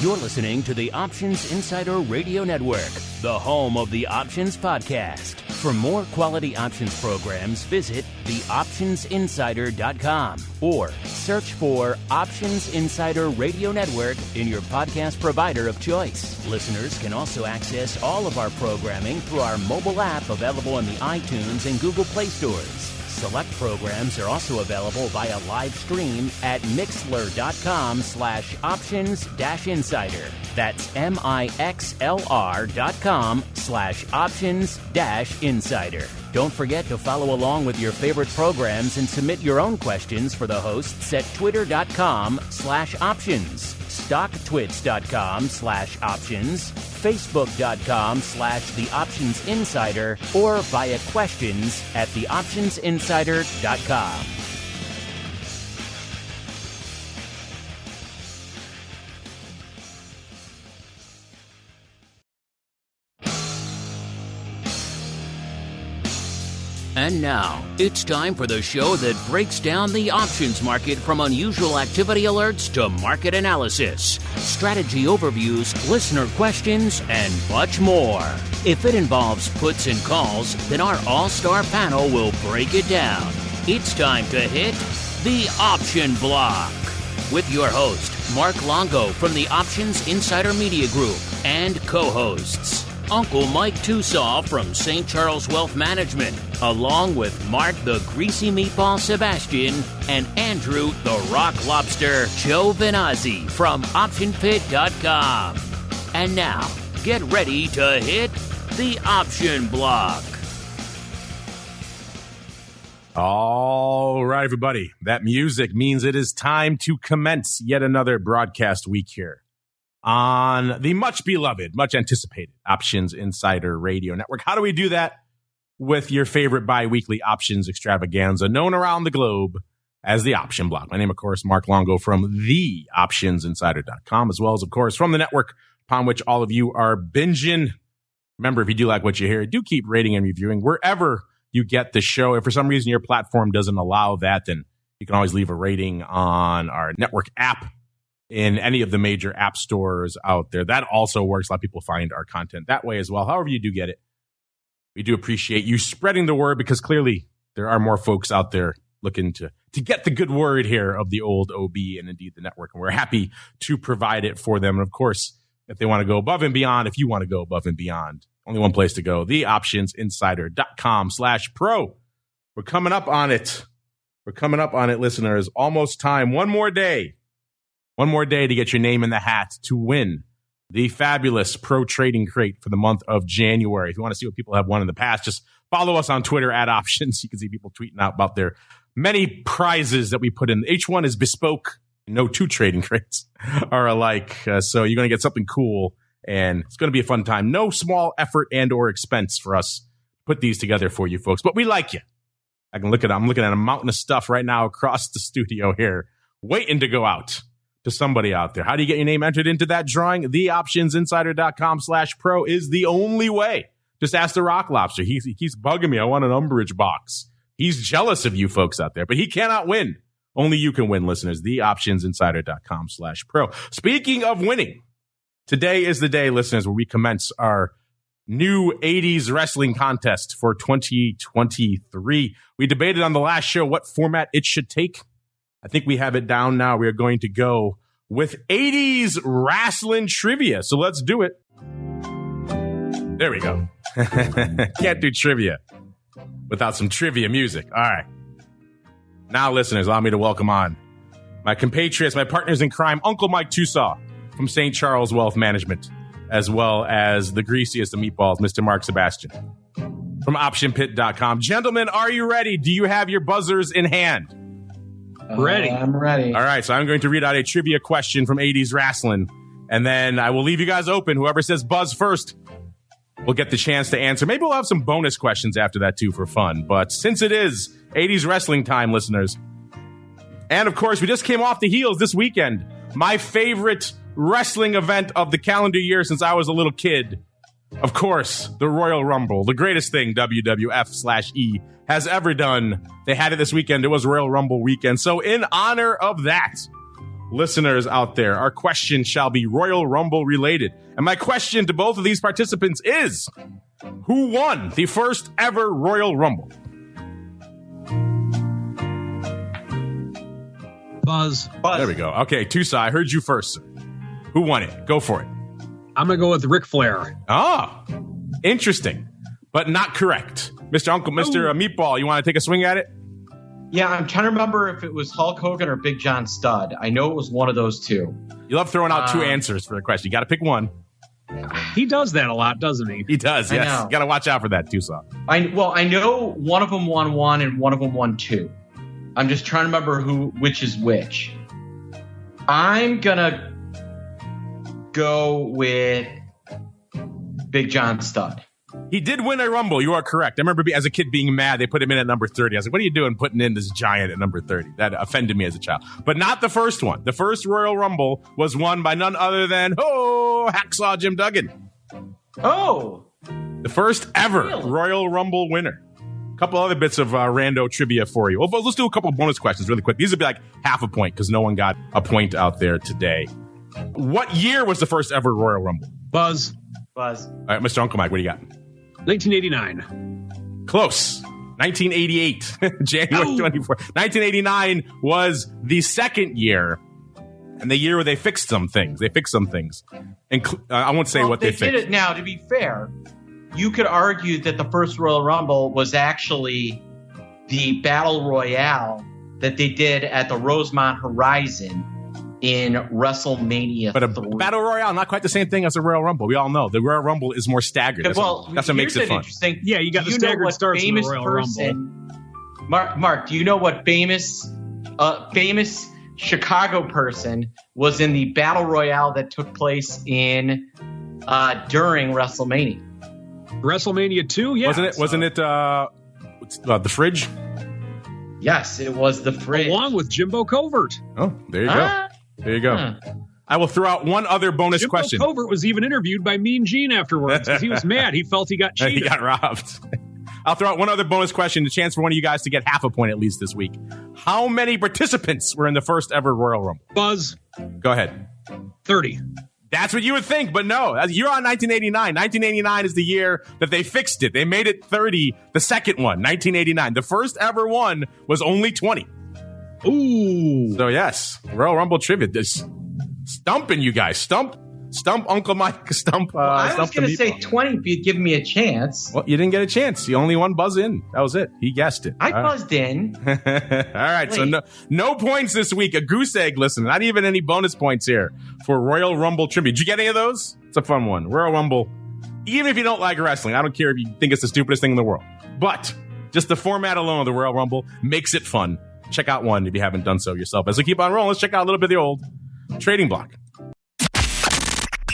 You're listening to the Options Insider Radio Network, the home of the Options Podcast. For more quality options programs, visit theoptionsinsider.com or search for Options Insider Radio Network in your podcast provider of choice. Listeners can also access all of our programming through our mobile app available in the iTunes and Google Play stores. Select programs are also available via live stream at mixlr.com/options-insider. That's mixlr.com/options-insider. Don't forget to follow along with your favorite programs and submit your own questions for the hosts at twitter.com/options, stocktwits.com/options, facebook.com/theoptionsinsider, or via questions at theoptionsinsider.com. And now, it's time for the show that breaks down the options market from unusual activity alerts to market analysis, strategy overviews, listener questions, and much more. If it involves puts and calls, then our all-star panel will break it down. It's time to hit the Option Block with your host, Mark Longo from the Options Insider Media Group, and co-hosts, Uncle Mike TOSAW from St. Charles Wealth Management, along with Mark the Greasy Meatball Sebastian and Andrew the Rock Lobster Giovinazzi from OptionPit.com. And now, get ready to hit the Option Block. All right, everybody. That music means it is time to commence yet another broadcast week here on the much beloved, much anticipated Options Insider Radio Network. How do we do that? With your favorite bi-weekly options extravaganza known around the globe as the Option Block. My name, of course, Mark Longo from theoptionsinsider.com, as well as, of course, from the network upon which all of you are binging. Remember, if you do like what you hear, do keep rating and reviewing wherever you get the show. If for some reason your platform doesn't allow that, then you can always leave a rating on our network app in any of the major app stores out there. That also works. A lot of people find our content that way as well. However you do get it, we do appreciate you spreading the word, because clearly there are more folks out there looking to get the good word here of the old OB and indeed the network. And we're happy to provide it for them. And of course, if they want to go above and beyond, if you want to go above and beyond, only one place to go, theoptionsinsider.com/pro. We're coming up on it. We're coming up on it, listeners. Almost time. One more day to get your name in the hat to win the fabulous Pro Trading Crate for the month of January. If you want to see what people have won in the past, just follow us on Twitter at Options. You can see people tweeting out about their many prizes that we put in. Each one is bespoke. No two trading crates are alike. So you're going to get something cool, and it's going to be a fun time. No small effort and or expense for us to put these together for you folks, but we like you. I'm looking at a mountain of stuff right now across the studio here, waiting to go out to somebody out there. How do you get your name entered into that drawing? Theoptionsinsider.com/pro is the only way. Just ask the Rock Lobster. He's bugging me. I want an umbrage box. He's jealous of you folks out there, but he cannot win. Only you can win, listeners. Theoptionsinsider.com/pro. Speaking of winning, today is the day, listeners, where we commence our new 80s wrestling contest for 2023. We debated on the last show what format it should take. I think we have it down now. We are going to go with 80s wrestling trivia. So let's do it. There we go. Can't do trivia without some trivia music. All right. Now, listeners, allow me to welcome on my compatriots, my partners in crime, Uncle Mike TOSAW from St. Charles Wealth Management, as well as the greasiest of meatballs, Mr. Mark Sebastian from OptionPit.com. Gentlemen, are you ready? Do you have your buzzers in hand? Ready. I'm ready. All right, so I'm going to read out a trivia question from 80s Wrestling, and then I will leave you guys open. Whoever says buzz first will get the chance to answer. Maybe we'll have some bonus questions after that, too, for fun. But since it is 80s Wrestling time, listeners, and, of course, we just came off the heels this weekend. My favorite wrestling event of the calendar year since I was a little kid. Of course, the Royal Rumble, the greatest thing WWF/E has ever done. They had it this weekend. It was Royal Rumble weekend. So in honor of that, listeners out there, our question shall be Royal Rumble related. And my question to both of these participants is, who won the first ever Royal Rumble? Buzz. There we go. Okay, TOSAW, I heard you first, sir. Who won it? Go for it. I'm going to go with Ric Flair. Ah, interesting, but not correct. Mr. Meatball, you want to take a swing at it? Yeah, I'm trying to remember if it was Hulk Hogan or Big John Studd. I know it was one of those two. You love throwing out two answers for the question. You got to pick one. He does that a lot, doesn't he? He does, yes. You got to watch out for that, TOSAW. I know one of them won one and one of them won two. I'm just trying to remember which is which. I'm going to go with Big John Studd. He did win a Rumble. You are correct. I remember as a kid being mad. They put him in at number 30. I was like, what are you doing putting in this giant at number 30? That offended me as a child. But not the first one. The first Royal Rumble was won by none other than, Hacksaw Jim Duggan. Oh. The first ever Royal Rumble winner. A couple other bits of rando trivia for you. Well, let's do a couple bonus questions really quick. These would be like half a point because no one got a point out there today. What year was the first ever Royal Rumble? Buzz. All right, Mr. Uncle Mike, what do you got? 1989. Close. 1988. January 24th. 1989 was the second year, and the year where they fixed some things. And I won't say what they fixed. They did it now, to be fair. You could argue that the first Royal Rumble was actually the Battle Royale that they did at the Rosemont Horizon in WrestleMania. But a Battle Royale, not quite the same thing as a Royal Rumble. We all know the Royal Rumble is more staggered. That's what makes it fun. Yeah, you got the staggered starts in the Royal Rumble. Mark, do you know what famous Chicago person was in the Battle Royale that took place during WrestleMania? WrestleMania 2, yeah. Wasn't it the Fridge? Yes, it was the Fridge. Along with Jimbo Covert. Oh, there you go. There you go. I will throw out one other bonus question. Jimbo Covert was even interviewed by Mean Gene afterwards because he was mad. He felt he got cheated. He got robbed. I'll throw out one other bonus question, the chance for one of you guys to get half a point at least this week. How many participants were in the first ever Royal Rumble? Buzz. Go ahead. 30. That's what you would think, but no. You're on 1989. 1989 is the year that they fixed it. They made it 30, the second one, 1989. The first ever one was only 20. Ooh. So, yes, Royal Rumble trivia. This stumping you guys. Stump Uncle Mike. I was going to say 20 if you'd given me a chance. Well, you didn't get a chance. You only one buzz in. That was it. He guessed it. I buzzed in. All right, so no points this week. A goose egg, listen. Not even any bonus points here for Royal Rumble trivia. Did you get any of those? It's a fun one. Royal Rumble, even if you don't like wrestling, I don't care if you think it's the stupidest thing in the world. But just the format alone of the Royal Rumble makes it fun. Check out one if you haven't done so yourself. As we keep on rolling, let's check out a little bit of the old trading block.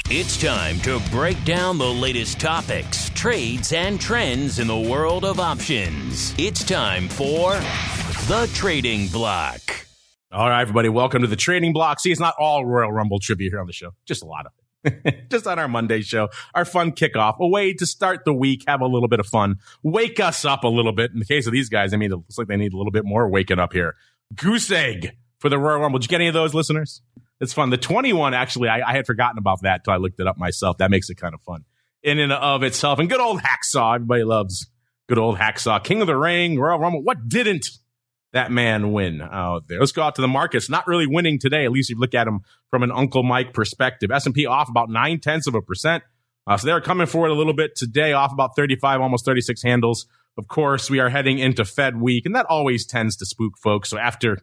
It's time to break down the latest topics, trades, and trends in the world of options. It's time for the Trading Block. All right, everybody, welcome to the Trading Block. See, it's not all Royal Rumble trivia here on the show. Just a lot of it. Just on our Monday show. Our fun kickoff. A way to start the week, have a little bit of fun. Wake us up a little bit. In the case of these guys, I mean, it looks like they need a little bit more waking up here. Goose egg for the Royal Rumble. Did you get any of those, listeners? It's fun. The 21, actually, I had forgotten about that until I looked it up myself. That makes it kind of fun in and of itself. And good old Hacksaw. Everybody loves good old Hacksaw. King of the Ring, Royal Rumble. What didn't that man win out there? Let's go out to the markets. Not really winning today, at least if you look at them from an Uncle Mike perspective. S&P off about 0.9%. So they're coming forward a little bit today, off about 35, almost 36 handles. Of course, we are heading into Fed week, and that always tends to spook folks. So after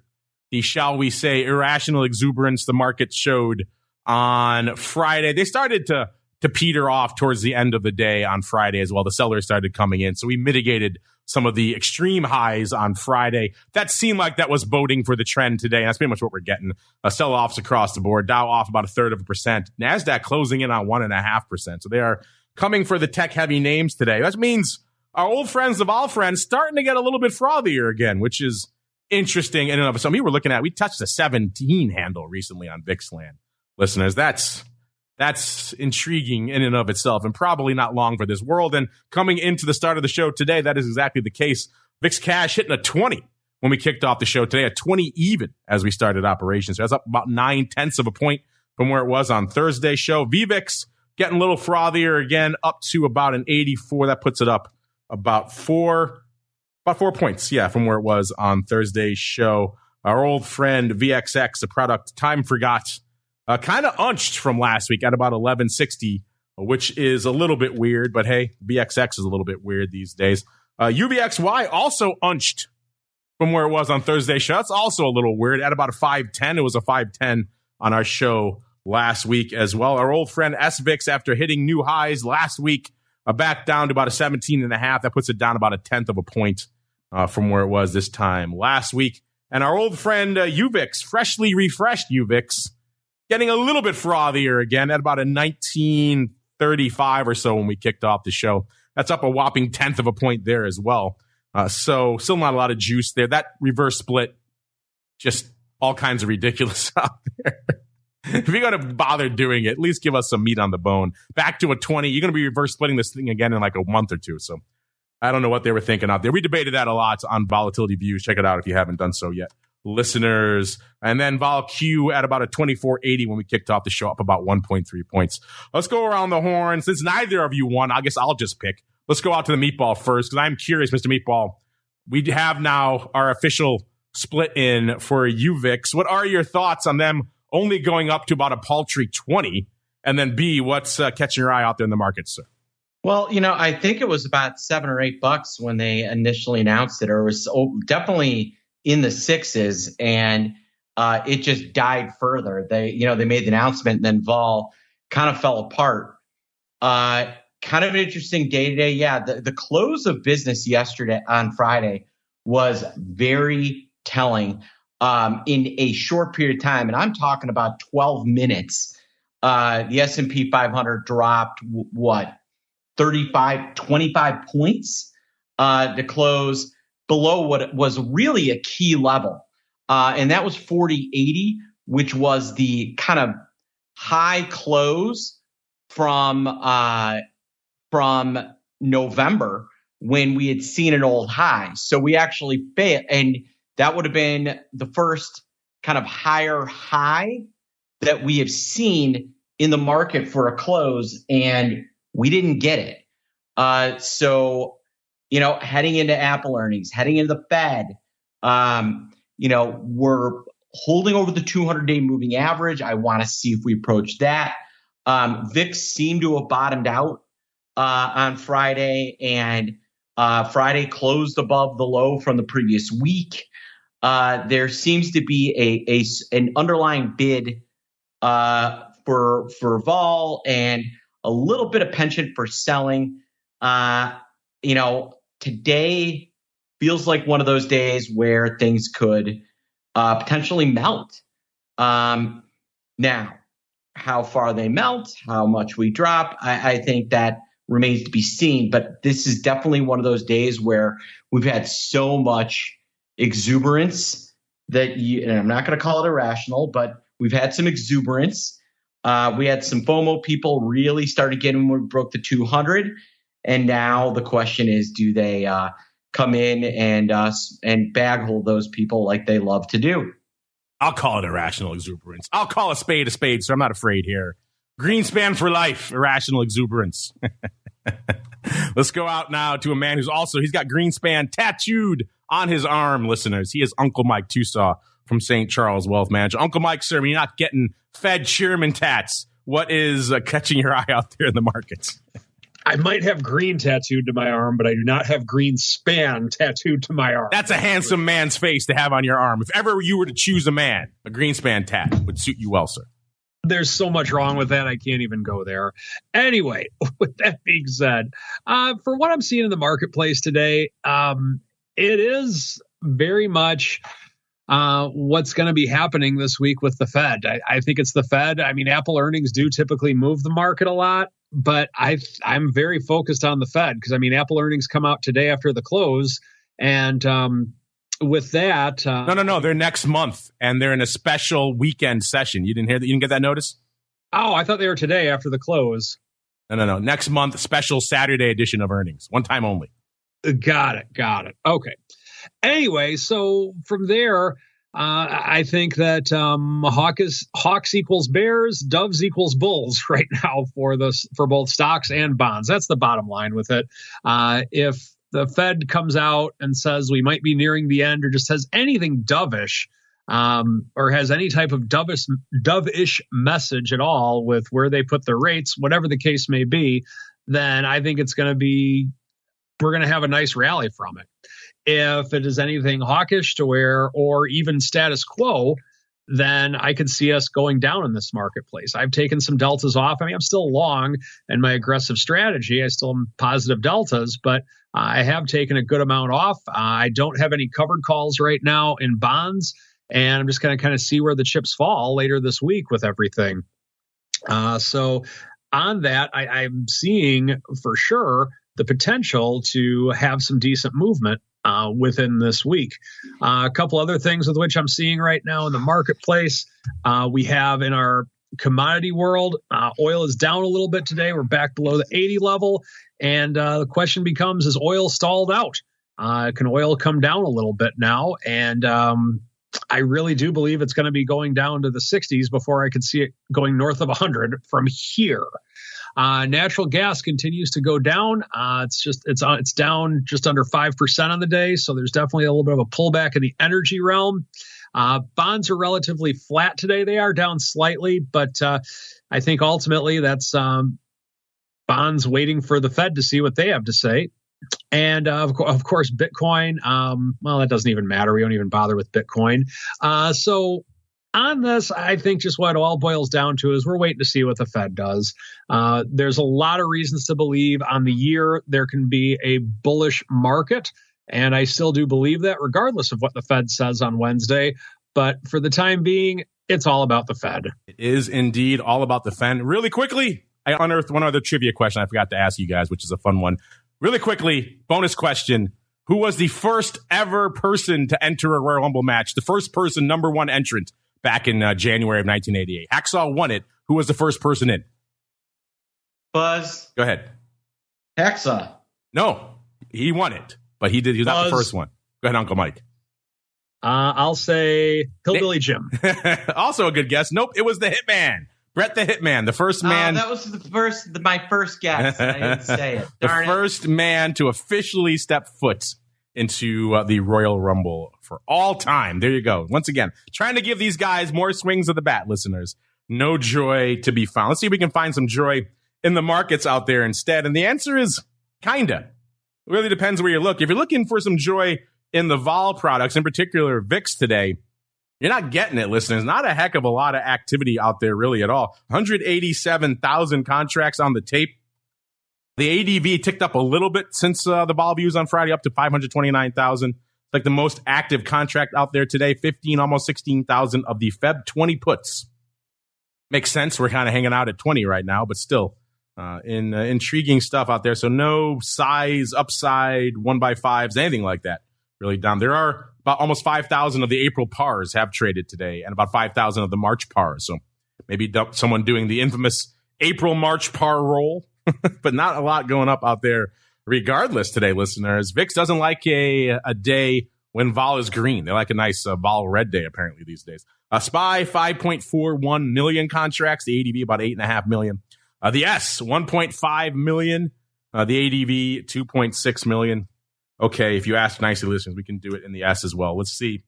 the, shall we say, irrational exuberance the market showed on Friday, they started to peter off towards the end of the day on Friday as well. The sellers started coming in, so we mitigated some of the extreme highs on Friday. That seemed like that was boding for the trend today, and that's pretty much what we're getting. Sell-offs across the board. Dow off about 1/3%. NASDAQ closing in on 1.5%. So they are coming for the tech-heavy names today. That means our old friends of all friends starting to get a little bit frothier again, which is interesting in and of itself. We touched a 17 handle recently on VIXLAND. Listeners, that's intriguing in and of itself, and probably not long for this world. And coming into the start of the show today, that is exactly the case. VIX cash hitting a 20, when we kicked off the show today, at 20 even as we started operations. So that's up about 0.9 of a point from where it was on Thursday's show. VVIX getting a little frothier again, up to about an 84. That puts it up about 4 points, from where it was on Thursday's show. Our old friend VXX, the product time forgot, kind of unched from last week at about 1160, which is a little bit weird, but hey, VXX is a little bit weird these days. UVXY also unched from where it was on Thursday's show. That's also a little weird at about a 510. It was a 510 on our show last week as well. Our old friend SVIX, after hitting new highs last week, back down to about a 17.5. That puts it down about 1/10 of a point from where it was this time last week. And our old friend UVIX, freshly refreshed UVIX, getting a little bit frothier again at about a 1935 or so when we kicked off the show. That's up a whopping 1/10 of a point there as well. So still not a lot of juice there. That reverse split, just all kinds of ridiculous out there. If you're going to bother doing it, at least give us some meat on the bone. Back to a 20. You're going to be reverse splitting this thing again in like a month or two. So I don't know what they were thinking out there. We debated that a lot on Volatility Views. Check it out if you haven't done so yet, listeners. And then Vol Q at about a 24.80 when we kicked off the show, up about 1.3 points. Let's go around the horn. Since neither of you won, I guess I'll just pick. Let's go out to the Meatball first, because I'm curious, Mr. Meatball. We have now our official split in for UVIX. What are your thoughts on them only going up to about a paltry 20? And then B, what's catching your eye out there in the market, sir? Well, I think it was about $7 or $8 when they initially announced it, or it was definitely in the sixes, and it just died further. They made the announcement, and then Vol kind of fell apart. Kind of an interesting day today. Yeah, the close of business yesterday on Friday was very telling in a short period of time, and I'm talking about 12 minutes. The S&P 500 dropped, 25 points to close below what was really a key level. And that was 40.80, which was the kind of high close from November when we had seen an old high. So we actually failed. And that would have been the first kind of higher high that we have seen in the market for a close, and we didn't get it. So, heading into Apple earnings, heading into the Fed, we're holding over the 200-day moving average. I want to see if we approach that. VIX seemed to have bottomed out on Friday, and Friday closed above the low from the previous week. There seems to be an underlying bid for vol and a little bit of penchant for selling. Today feels like one of those days where things could potentially melt. Now, how far they melt, how much we drop, I think that remains to be seen. But this is definitely one of those days where we've had so much exuberance that and I'm not going to call it irrational, but we've had some exuberance. We had some FOMO people really started getting when we broke the 200. And now the question is, do they come in and bag hold those people like they love to do? I'll call it irrational exuberance. I'll call a spade, so I'm not afraid here. Greenspan for life, irrational exuberance. Let's go out now to a man he's got Greenspan tattooed on his arm, listeners. He is Uncle Mike TOSAW from St. Charles Wealth Management. Uncle Mike, sir, you're not getting Fed chairman tats. What is catching your eye out there in the markets? I might have green tattooed to my arm, but I do not have Greenspan tattooed to my arm. That's a handsome man's face to have on your arm. If ever you were to choose a man, a Greenspan tat would suit you well, sir. There's so much wrong with that, I can't even go there. Anyway, with that being said, for what I'm seeing in the marketplace today, it is very much what's going to be happening this week with the Fed. I think it's the Fed. I mean, Apple earnings do typically move the market a lot, but I'm very focused on the Fed because, Apple earnings come out today after the close. And with that... No. They're next month, and they're in a special weekend session. You didn't hear that? You didn't get that notice? Oh, I thought they were today after the close. No. Next month, special Saturday edition of earnings. One time only. Got it. Okay. Anyway, so from there, I think that Hawks equals Bears, Doves equals Bulls right now for both stocks and bonds. That's the bottom line with it. If the Fed comes out and says we might be nearing the end, or just says anything dovish, or has any type of dovish message at all with where they put the rates, whatever the case may be, then I think we're going to have a nice rally from it. If it is anything hawkish to where, or even status quo, then I could see us going down in this marketplace. I've taken some deltas off. I mean, I'm still long in my aggressive strategy. I still am positive deltas, but I have taken a good amount off. I don't have any covered calls right now in bonds, and I'm just going to kind of see where the chips fall later this week with everything. So on that, I'm seeing for sure the potential to have some decent movement within this week. A couple other things with which I'm seeing right now in the marketplace. We have in our commodity world, oil is down a little bit today. We're back below the 80 level. And the question becomes, is oil stalled out? Can oil come down a little bit now? And I really do believe it's going to be going down to the 60s before I could see it going north of 100 from here. Natural gas continues to go down. It's down just under 5% on the day. So there's definitely a little bit of a pullback in the energy realm. Bonds are relatively flat today. They are down slightly, but I think ultimately that's bonds waiting for the Fed to see what they have to say. And of course, Bitcoin. Well, that doesn't even matter. We don't even bother with Bitcoin. So on this, I think just what it all boils down to is we're waiting to see what the Fed does. There's a lot of reasons to believe on the year there can be a bullish market, and I still do believe that regardless of what the Fed says on Wednesday. But for the time being, it's all about the Fed. It is indeed all about the Fed. Really quickly, I unearthed one other trivia question I forgot to ask you guys, which is a fun one. Really quickly, bonus question. Who was the first ever person to enter a Royal Rumble match? The first person, number one entrant back in January of 1988. Hacksaw won it. Who was the first person in? Buzz. Go ahead. Hacksaw. No, he won it, but he was not the first one. Go ahead, Uncle Mike. I'll say Hillbilly Jim. Also a good guess. Nope, it was the Hitman. Brett the Hitman, the first man. That was my first guess. I didn't say it. The first man to officially step foot into the Royal Rumble for all time. There you go. Once again, trying to give these guys more swings of the bat, listeners. No joy to be found. Let's see if we can find some joy in the markets out there instead. And the answer is kinda. It really depends where you look. If you're looking for some joy in the vol products, in particular VIX today, you're not getting it, listeners. Not a heck of a lot of activity out there really at all. 187,000 contracts on the tape. The ADV ticked up a little bit since the vol views on Friday, up to 529,000. It's like the most active contract out there today. 15, almost 16,000 of the Feb 20 puts. Makes sense. We're kind of hanging out at 20 right now, but still intriguing stuff out there. So no size, upside, 1x5s, anything like that. Really down. There are about almost 5,000 of the April pars have traded today and about 5,000 of the March pars. So maybe someone doing the infamous April-March par roll, but not a lot going up out there regardless today, listeners. VIX doesn't like a day when vol is green. They like a nice vol red day, apparently, these days. SPY, 5.41 million contracts. The ADV, about 8.5 million. The S, 1.5 million. The ADV, 2.6 million. Okay, if you ask nicely, listeners, we can do it in the S as well. Let's see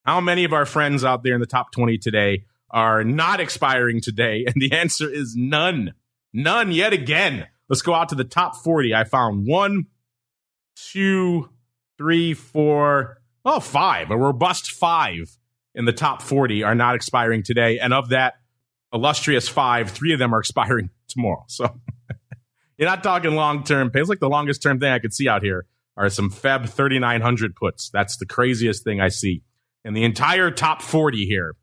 how many of our friends out there in the top 20 today are not expiring today. And the answer is none. None yet again. Let's go out to the top 40. I found 1, 2, 3, 4, 5. A robust 5 in the top 40 are not expiring today. And of that illustrious 5, 3 of them are expiring tomorrow. So you're not talking long-term pay. It's like the longest-term thing I could see out here are some Feb 3,900 puts. That's the craziest thing I see in the entire top 40 here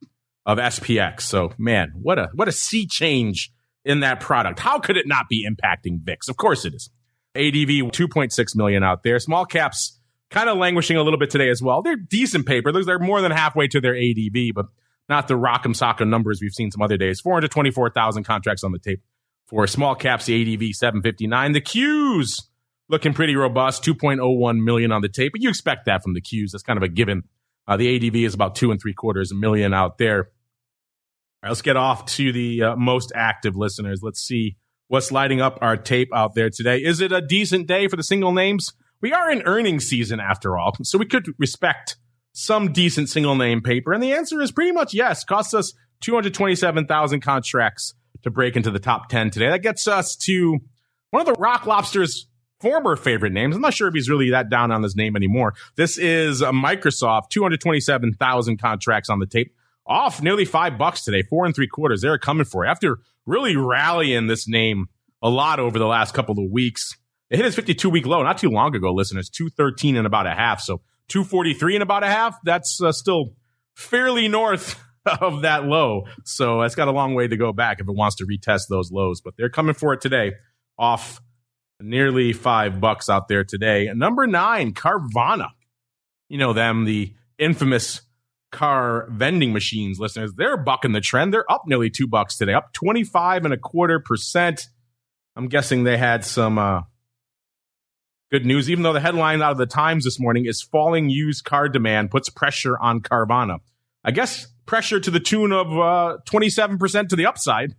of SPX. So, man, what a sea change in that product. How could it not be impacting VIX? Of course it is. ADV, 2.6 million out there. Small caps kind of languishing a little bit today as well. They're decent paper. They're more than halfway to their ADV, but not the rock'em sock'em numbers we've seen some other days. 424,000 contracts on the tape for small caps. The ADV, 759. The Qs looking pretty robust, 2.01 million on the tape, but you expect that from the Qs. That's kind of a given. The ADV is about 2.75 million out there. All right, let's get off to the most active listeners. Let's see what's lighting up our tape out there today. Is it a decent day for the single names? We are in earnings season after all, so we could respect some decent single name paper. And the answer is pretty much yes. Costs us 227,000 contracts to break into the top 10 today. That gets us to one of the Rock Lobster's former favorite names. I'm not sure if he's really that down on his name anymore. This is Microsoft, 227,000 contracts on the tape. Off nearly $5 today, 4.75. They're coming for it. After really rallying this name a lot over the last couple of weeks, it hit its 52-week low not too long ago, listeners, 213 and about a half. So 243 and about a half, that's still fairly north of that low. So it's got a long way to go back if it wants to retest those lows. But they're coming for it today, off nearly $5 out there today. Number 9, Carvana. You know them, the infamous car vending machines, listeners. They're bucking the trend. They're up nearly $2 today, up 25.25%. I'm guessing they had some good news, even though the headline out of the Times this morning is falling used car demand puts pressure on Carvana. I guess pressure to the tune of 27% to the upside.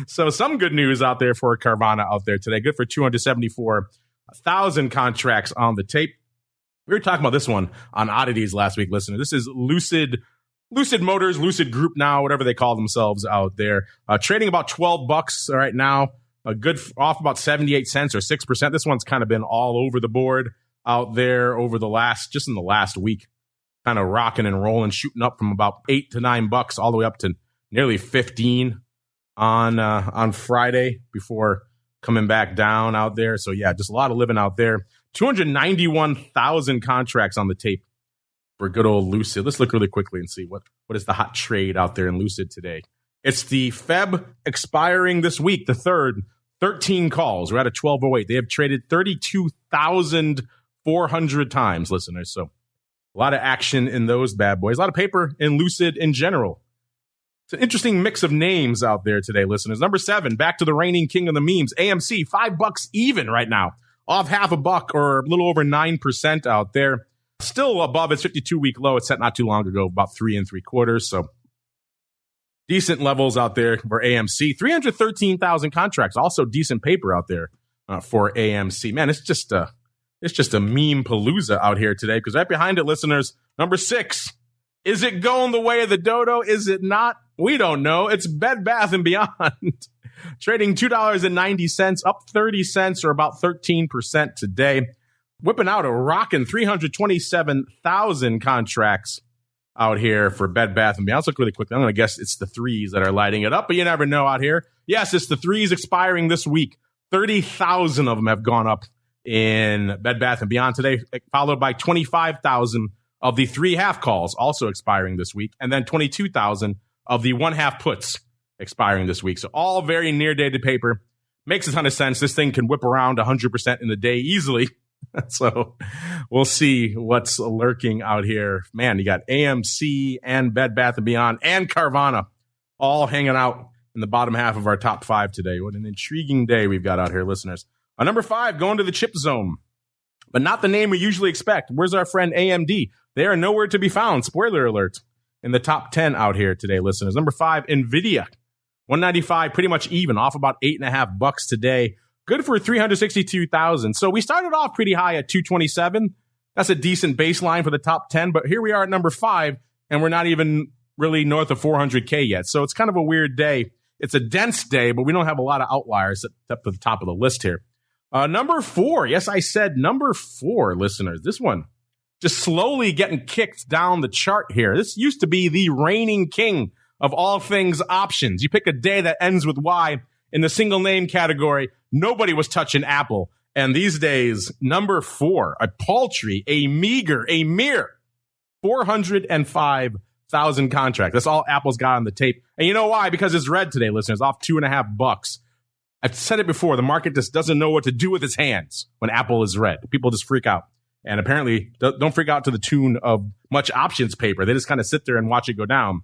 So some good news out there for Carvana out there today. Good for 274,000 contracts on the tape. We were talking about this one on Oddities last week, listener. This is Lucid Motors, Lucid Group now, whatever they call themselves out there. Trading about $12 right now. A good off about 78 cents or 6%. This one's kind of been all over the board out there over the last week. Kind of rocking and rolling, shooting up from about $8 to $9 all the way up to nearly 15 on Friday before coming back down out there. So yeah, just a lot of living out there. 291,000 contracts on the tape for good old Lucid. Let's look really quickly and see what is the hot trade out there in Lucid today. It's the Feb expiring this week, the 3rd. 13 calls. We're at a 1208. They have traded 32,400 times, listeners. So a lot of action in those bad boys. A lot of paper in Lucid in general. It's an interesting mix of names out there today, listeners. Number 7, back to the reigning king of the memes, AMC, $5 even right now. Off $0.50 or a little over 9% out there. Still above its 52-week low. It set not too long ago, about 3.75. So decent levels out there for AMC. 313,000 contracts. Also decent paper out there for AMC. Man, it's just a meme palooza out here today. Because right behind it, listeners, number 6. Is it going the way of the dodo? Is it not? We don't know. It's Bed Bath & Beyond. Trading $2.90, up 30 cents or about 13% today. Whipping out a rocking 327,000 contracts out here for Bed Bath & Beyond. Let's look really quickly. I'm going to guess it's the 3s that are lighting it up, but you never know out here. Yes, it's the 3s expiring this week. 30,000 of them have gone up in Bed Bath & Beyond today, followed by 25,000 of the 3 half calls also expiring this week, and then 22,000 of the 1 half puts expiring this week. So all very near dated paper. Makes a ton of sense. This thing can whip around 100% in a day easily. So we'll see what's lurking out here. Man, you got AMC and Bed Bath & Beyond and Carvana all hanging out in the bottom half of our top 5 today. What an intriguing day we've got out here, listeners. Number 5, going to the chip zone, but not the name we usually expect. Where's our friend AMD? They are nowhere to be found. Spoiler alert. In the top 10 out here today, listeners. Number 5, NVIDIA. 195, pretty much even, off about $8.50 today. Good for 362,000. So we started off pretty high at 227. That's a decent baseline for the top 10. But here we are at number 5, and we're not even really north of 400K yet. So it's kind of a weird day. It's a dense day, but we don't have a lot of outliers up to the top of the list here. Number 4. Yes, I said number 4, listeners. This one just slowly getting kicked down the chart here. This used to be the reigning king of all things options. You pick a day that ends with Y in the single name category. Nobody was touching Apple. And these days, number 4, a paltry, a mere 405,000 contracts. That's all Apple's got on the tape. And you know why? Because it's red today, listeners, off $2.50. I've said it before. The market just doesn't know what to do with its hands when Apple is red. People just freak out. And apparently, don't freak out to the tune of much options paper. They just kind of sit there and watch it go down.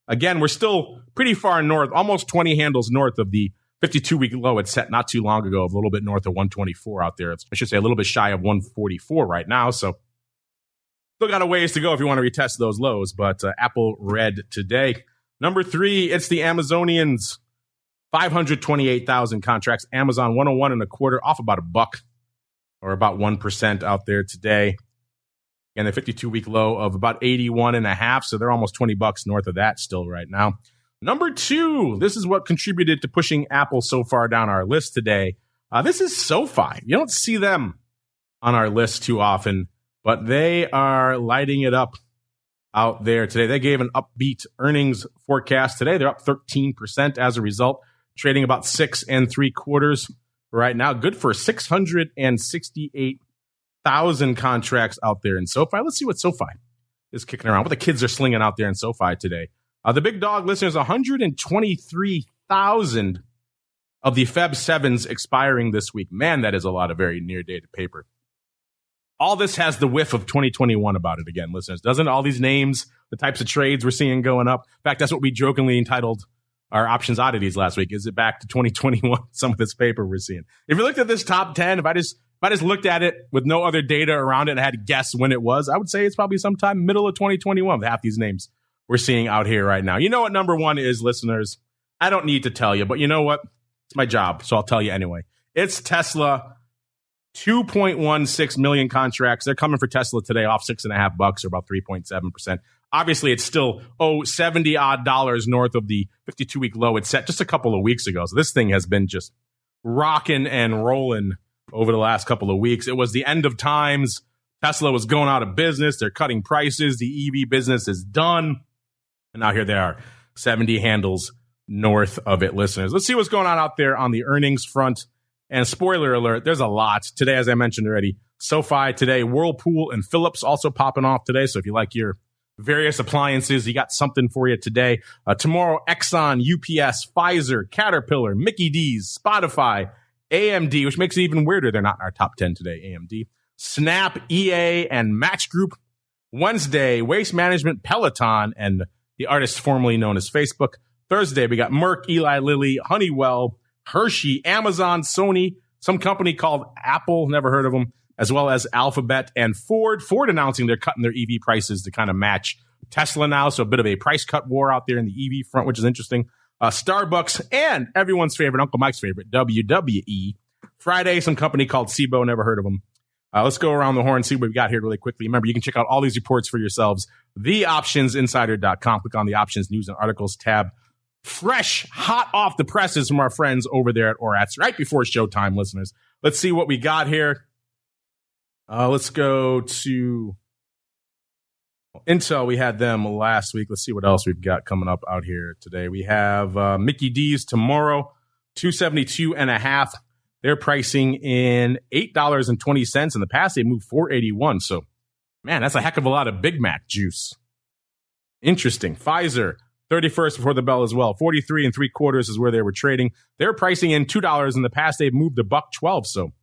Again, we're still pretty far north, almost 20 handles north of the 52-week low it set not too long ago of a little bit north of 124 out there. I should say a little bit shy of 144 right now. So still got a ways to go if you want to retest those lows, but Apple red today. Number 3, it's the Amazonians. 528,000 contracts. Amazon 101.25, off about $1 or about 1% out there today. And the 52-week low of about 81.5, so they're almost $20 north of that still right now. Number 2, this is what contributed to pushing Apple so far down our list today. This is SOFI. You don't see them on our list too often, but they are lighting it up out there today. They gave an upbeat earnings forecast today. They're up 13% as a result, trading about 6 3/4 right now. Good for 668,000 contracts out there in SOFI. Let's see what SOFI is kicking around, what the kids are slinging out there in SOFI today. The big dog listeners, 123,000 of the Feb 7s expiring this week. Man, that is a lot of very near-dated paper. All this has the whiff of 2021 about it again, listeners. Doesn't all these names, the types of trades we're seeing going up? In fact, that's what we jokingly entitled our options oddities last week. Is it back to 2021? Some of this paper we're seeing. If you looked at this top 10, if I just looked at it with no other data around it and had to guess when it was, I would say it's probably sometime middle of 2021 with half these names we're seeing out here right now. You know what number 1 is, listeners? I don't need to tell you, but you know what? It's my job, so I'll tell you anyway. It's Tesla. 2.16 million contracts. They're coming for Tesla today off $6.50 or about 3.7%. Obviously, it's still, $70-odd north of the 52-week low it set just a couple of weeks ago. So this thing has been just rocking and rolling over the last couple of weeks. It was the end of times. Tesla was going out of business. They're cutting prices. The EV business is done. And now here they are, 70 handles north of it, listeners. Let's see what's going on out there on the earnings front. And spoiler alert, there's a lot. Today, as I mentioned already, SOFI today, Whirlpool and Philips also popping off today. So if you like your various appliances, you got something for you today. Tomorrow, Exxon, UPS, Pfizer, Caterpillar, Mickey D's, Spotify, AMD, which makes it even weirder. They're not in our top 10 today, AMD. Snap, EA, and Match Group. Wednesday, Waste Management, Peloton, and the artist formerly known as Facebook. Thursday, we got Merck, Eli Lilly, Honeywell, Hershey, Amazon, Sony, some company called Apple, never heard of them, as well as Alphabet and Ford. Ford announcing they're cutting their EV prices to kind of match Tesla now, so a bit of a price cut war out there in the EV front, which is interesting. Starbucks and everyone's favorite, Uncle Mike's favorite, WWE. Friday, some company called SIBO, never heard of them. Let's go around the horn and see what we've got here really quickly. Remember, you can check out all these reports for yourselves. TheOptionsInsider.com. Click on the Options News and Articles tab. Fresh, hot off the presses from our friends over there at Oratz, right before showtime, listeners. Let's see what we got here. Let's go to Intel. We had them last week. Let's see what else we've got coming up out here today. We have Mickey D's tomorrow, $272.50. They're pricing in $8.20. In the past, they moved $4.81. So, man, that's a heck of a lot of Big Mac juice. Interesting. Pfizer, 31st before the bell as well. 43 3/4 is where they were trading. They're pricing in $2. In the past, they've moved to $1.12. So,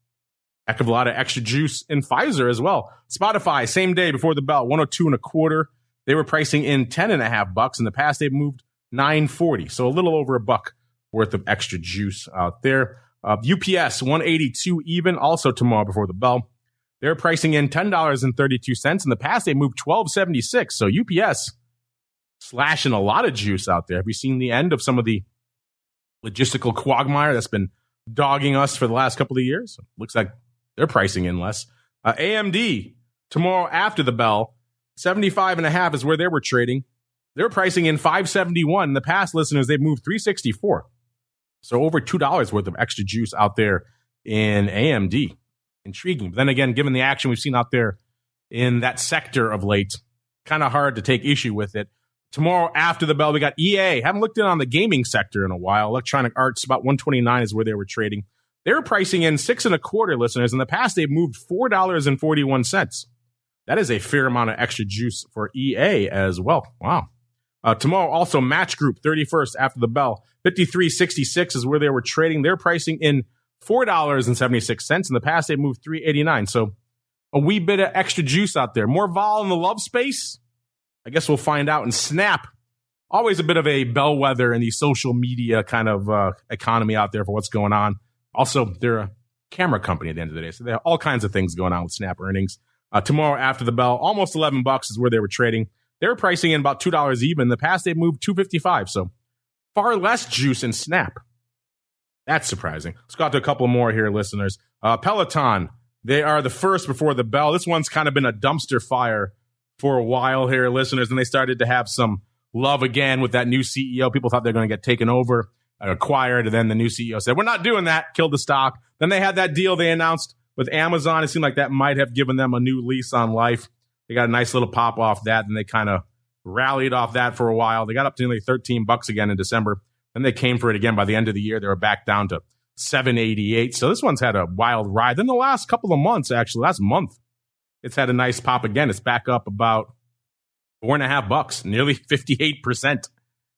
heck of a lot of extra juice in Pfizer as well. Spotify, same day before the bell, 102.25. They were pricing in $10.50. In the past, they've moved $9.40. So, a little over $1 worth of extra juice out there. UPS, 182 even, also tomorrow before the bell. They're pricing in $10.32. In the past, they moved $12.76. So UPS slashing a lot of juice out there. Have we seen the end of some of the logistical quagmire that's been dogging us for the last couple of years? Looks like they're pricing in less. AMD, tomorrow after the bell, 75.5 is where they were trading. They're pricing in $5.71. In the past, listeners, they've moved $3.64. So over $2 worth of extra juice out there in AMD. Intriguing. But then again, given the action we've seen out there in that sector of late, kind of hard to take issue with it. Tomorrow after the bell, we got EA. Haven't looked in on the gaming sector in a while. Electronic Arts, about 129 is where they were trading. They were pricing in $6.25, listeners. In the past, they've moved $4.41. That is a fair amount of extra juice for EA as well. Wow. Tomorrow, also Match Group, 31st after the bell. 53.66 is where they were trading. They're pricing in $4.76. In the past, they moved $3.89. So a wee bit of extra juice out there. More vol in the love space? I guess we'll find out. And Snap, always a bit of a bellwether in the social media kind of economy out there for what's going on. Also, they're a camera company at the end of the day, so they have all kinds of things going on with Snap earnings. Tomorrow after the bell, almost $11 is where they were trading. They were pricing in about $2 even. In the past, they moved $2.55, so far less juice in Snap. That's surprising. Let's go out to a couple more here, listeners. Peloton, they are the first before the bell. This one's kind of been a dumpster fire for a while here, listeners, and they started to have some love again with that new CEO. People thought they were going to get taken over, acquired, and then the new CEO said, we're not doing that, killed the stock. Then they had that deal they announced with Amazon. It seemed like that might have given them a new lease on life. They got a nice little pop off that, and they kind of rallied off that for a while. They got up to nearly $13 again in December. Then they came for it again by the end of the year. They were back down to $7.88. So this one's had a wild ride. Then the last couple of months, actually, last month, it's had a nice pop again. It's back up about $4.50, nearly 58%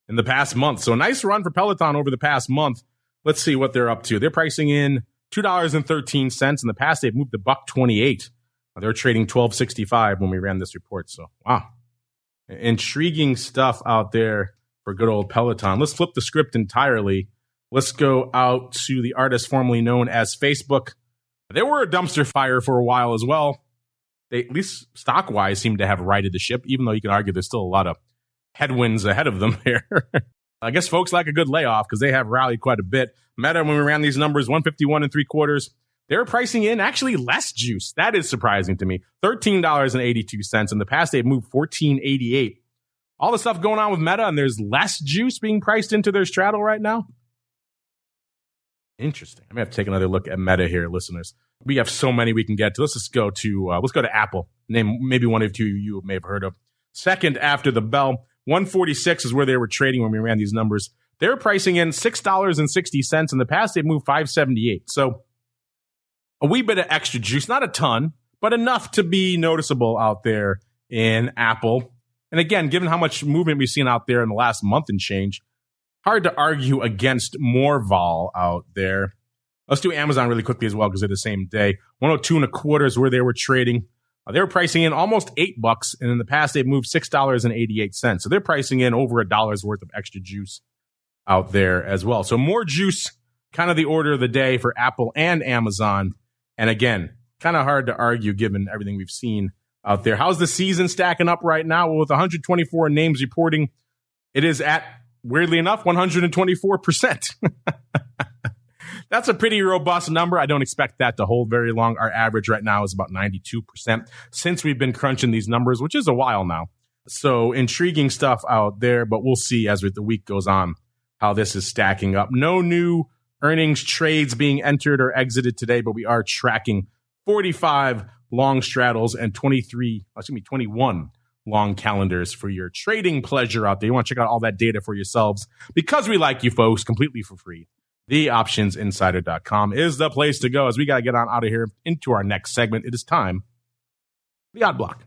in the past month. So a nice run for Peloton over the past month. Let's see what they're up to. They're pricing in $2.13. In the past, they've moved to $1.28. They're trading $12.65 when we ran this report. So, wow. Intriguing stuff out there for good old Peloton. Let's flip the script entirely. Let's go out to the artist formerly known as Facebook. They were a dumpster fire for a while as well. They, at least stock-wise, seem to have righted the ship, even though you can argue there's still a lot of headwinds ahead of them here. I guess folks like a good layoff because they have rallied quite a bit. Meta, when we ran these numbers, 151.75. They're pricing in actually less juice. That is surprising to me. $13.82. In the past, they've moved $14.88. All the stuff going on with Meta, and there's less juice being priced into their straddle right now. Interesting. I may have to take another look at Meta here, listeners. We have so many we can get to. Let's just go to Apple. Name maybe one of you may have heard of. Second after the bell, 146 is where they were trading when we ran these numbers. They're pricing in $6.60. In the past, they've moved $5.78. So a wee bit of extra juice, not a ton, but enough to be noticeable out there in Apple. And again, given how much movement we've seen out there in the last month and change, hard to argue against more vol out there. Let's do Amazon really quickly as well because they're the same day. 102.25 is where they were trading. They were pricing in almost $8, and in the past they've moved $6.88. So they're pricing in over $1 worth of extra juice out there as well. So more juice, kind of the order of the day for Apple and Amazon. And again, kind of hard to argue given everything we've seen out there. How's the season stacking up right now? Well, with 124 names reporting, it is at, weirdly enough, 124%. That's a pretty robust number. I don't expect that to hold very long. Our average right now is about 92% since we've been crunching these numbers, which is a while now. So intriguing stuff out there, but we'll see as the week goes on how this is stacking up. No new earnings trades being entered or exited today, but we are tracking 45 long straddles and 21 long calendars for your trading pleasure out there. You want to check out all that data for yourselves because we like you folks completely for free. TheOptionsInsider.com is the place to go as we got to get on out of here into our next segment. It is time for the Odd Block.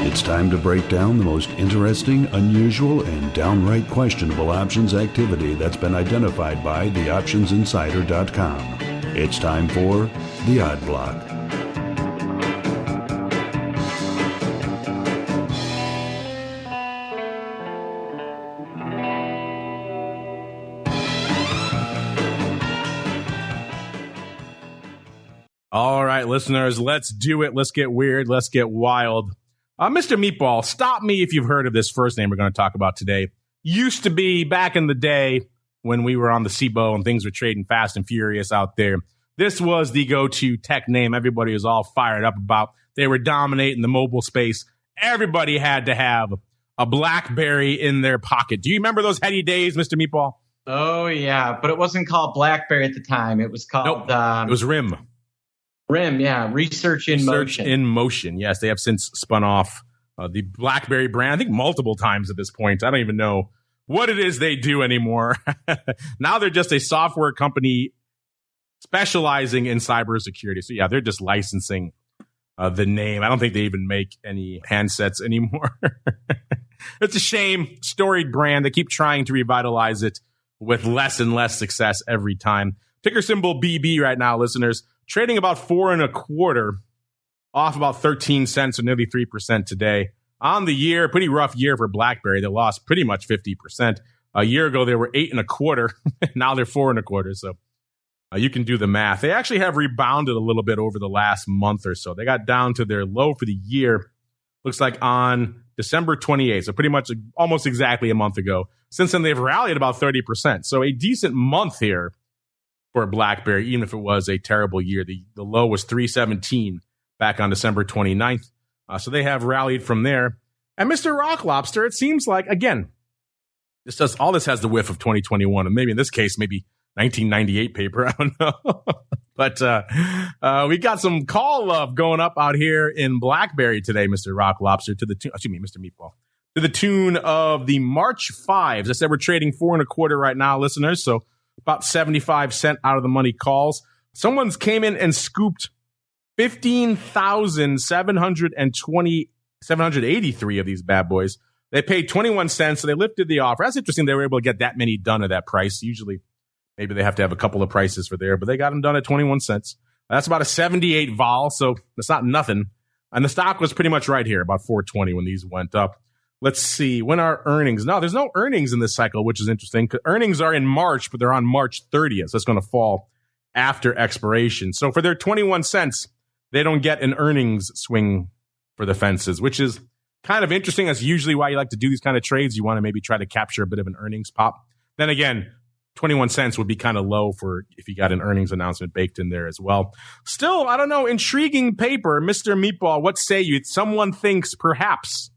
It's time to break down the most interesting, unusual, and downright questionable options activity that's been identified by TheOptionsInsider.com. It's time for the Odd Block. All right, listeners, let's do it. Let's get weird. Let's get wild. Mr. Meatball, stop me if you've heard of this first name we're going to talk about today. Used to be back in the day when we were on the SIBO and things were trading fast and furious out there. This was the go-to tech name everybody was all fired up about. They were dominating the mobile space. Everybody had to have a BlackBerry in their pocket. Do you remember those heady days, Mr. Meatball? Oh, yeah, but it wasn't called BlackBerry at the time. It was called... Nope, it was RIM. RIM, yeah, Research in Motion. Research in Motion, yes. They have since spun off the BlackBerry brand, I think multiple times at this point. I don't even know what it is they do anymore. Now they're just a software company specializing in cybersecurity. So, yeah, they're just licensing the name. I don't think they even make any handsets anymore. It's a shame. Storied brand. They keep trying to revitalize it with less and less success every time. Ticker symbol BB right now, listeners. Trading about 4.25. off about 13 cents or nearly 3% today. On the year, pretty rough year for BlackBerry. They lost pretty much 50%. A year ago, they were 8.25. Now they're 4.25. So you can do the math. They actually have rebounded a little bit over the last month or so. They got down to their low for the year, looks like on December 28th. So pretty much almost exactly a month ago. Since then, they've rallied about 30%. So a decent month here for BlackBerry, even if it was a terrible year. The low was 317 back on December 29th. So they have rallied from there. And Mr. Rock Lobster, it seems like, again, all this has the whiff of 2021, and maybe in this case, maybe 1998 paper. I don't know. But we got some call love going up out here in BlackBerry today, Mr. Rock Lobster, Mr. Meatball, to the tune of the March 5s. I said we're trading 4.25 right now, listeners. So about 75 cent out of the money calls. Someone's came in and scooped 15,783 of these bad boys. They paid 21 cents, so they lifted the offer. That's interesting. They were able to get that many done at that price. Usually, maybe they have to have a couple of prices for there, but they got them done at 21 cents. That's about a 78 vol, so that's not nothing. And the stock was pretty much right here, about 420 when these went up. Let's see. When are earnings? No, there's no earnings in this cycle, which is interesting. Earnings are in March, but they're on March 30th. So it's going to fall after expiration. So for their 21 cents, they don't get an earnings swing for the fences, which is kind of interesting. That's usually why you like to do these kind of trades. You want to maybe try to capture a bit of an earnings pop. Then again, 21 cents would be kind of low for if you got an earnings announcement baked in there as well. Still, I don't know, intriguing paper. Mr. Meatball, what say you? Someone thinks perhaps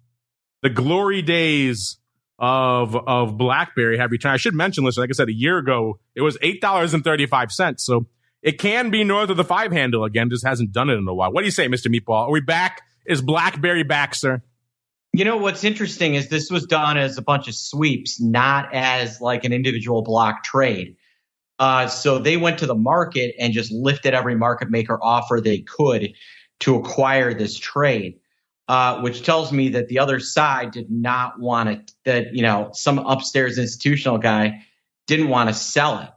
the glory days of BlackBerry have returned. I should mention, listen, like I said, a year ago, it was $8.35. So it can be north of the 5 handle again. Just hasn't done it in a while. What do you say, Mr. Meatball? Are we back? Is BlackBerry back, sir? You know, what's interesting is this was done as a bunch of sweeps, not as like an individual block trade. So they went to the market and just lifted every market maker offer they could to acquire this trade, which tells me that the other side did not want it, that, you know, some upstairs institutional guy didn't want to sell it.